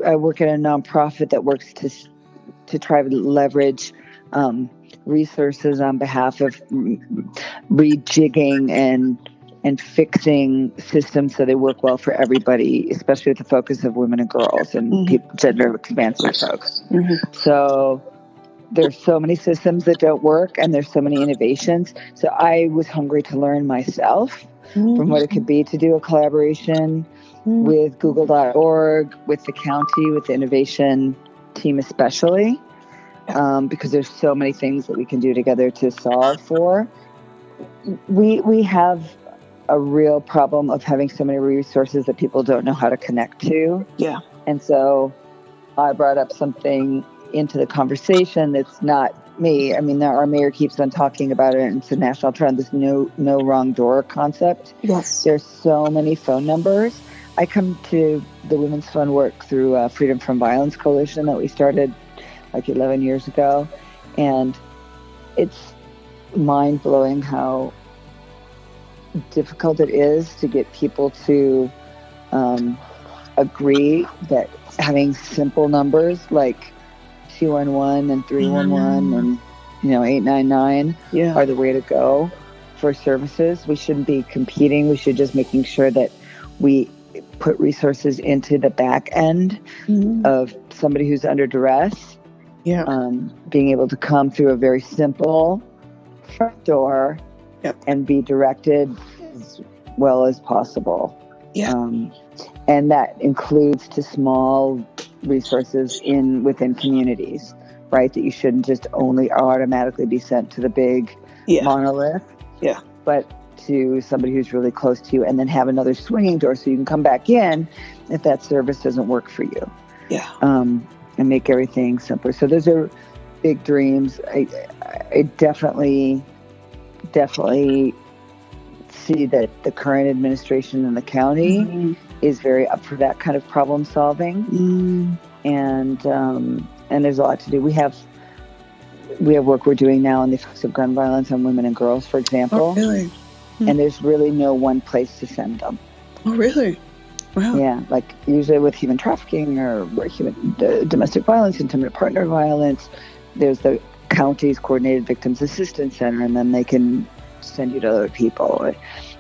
I work at a nonprofit that works to try to leverage resources on behalf of rejigging and fixing systems so they work well for everybody, especially with the focus of women and girls and gender expansive folks. So there's so many systems that don't work, and there's so many innovations. So I was hungry to learn myself from what it could be to do a collaboration with Google.org, with the county, with the innovation team especially, because there's so many things that we can do together to solve for. We have a real problem of having so many resources that people don't know how to connect to. Yeah. And so I brought up something into the conversation that's not me. I mean, our mayor keeps on talking about it, and it's a national trend, this no wrong door concept. Yes. There's so many phone numbers. I come to the women's fund work through Freedom from Violence Coalition that we started like 11 years ago. And it's mind-blowing how difficult it is to get people to agree that having simple numbers like 211 and 311 and 899 are the way to go for services. We shouldn't be competing. We should just making sure that we put resources into the back end of somebody who's under duress. Being able to come through a very simple front door and be directed as well as possible. And that includes to small resources within communities, right? That you shouldn't just only automatically be sent to the big monolith, but to somebody who's really close to you, and then have another swinging door so you can come back in if that service doesn't work for you. And make everything simpler. So those are big dreams. I definitely see that the current administration in the county is very up for that kind of problem solving. And there's a lot to do. We have work we're doing now on the effects of gun violence on women and girls, for example. Oh, really? And there's really no one place to send them. Oh, really? Wow. Yeah, like usually with human trafficking or domestic violence, intimate partner violence, there's the county's coordinated victims assistance center, and then they can send you to other people.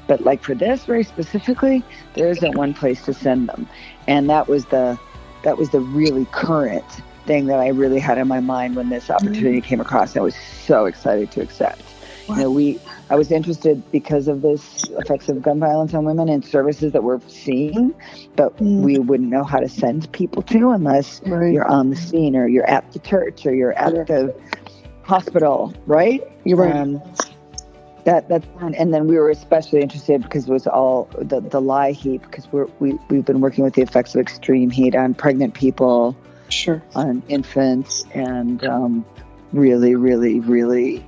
But like for this very specifically, there isn't one place to send them. And that was the really current thing that I really had in my mind when this opportunity came across. I was so excited to accept. Wow. I was interested because of this effects of gun violence on women and services that we're seeing, but we wouldn't know how to send people to unless you're on the scene or you're at the church or you're at the hospital, right? You're right. That's fun. And then we were especially interested because it was all the lie heat, because we've been working with the effects of extreme heat on pregnant people, on infants, and really, really, really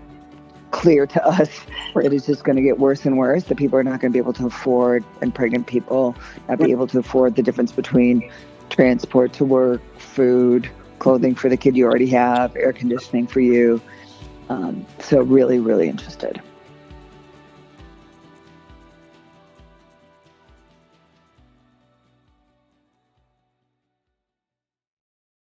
clear to us that it's just going to get worse and worse, that people are not going to be able to afford, and pregnant people not be able to afford the difference between transport to work, food, clothing for the kid you already have, air conditioning for you. So really, really interested.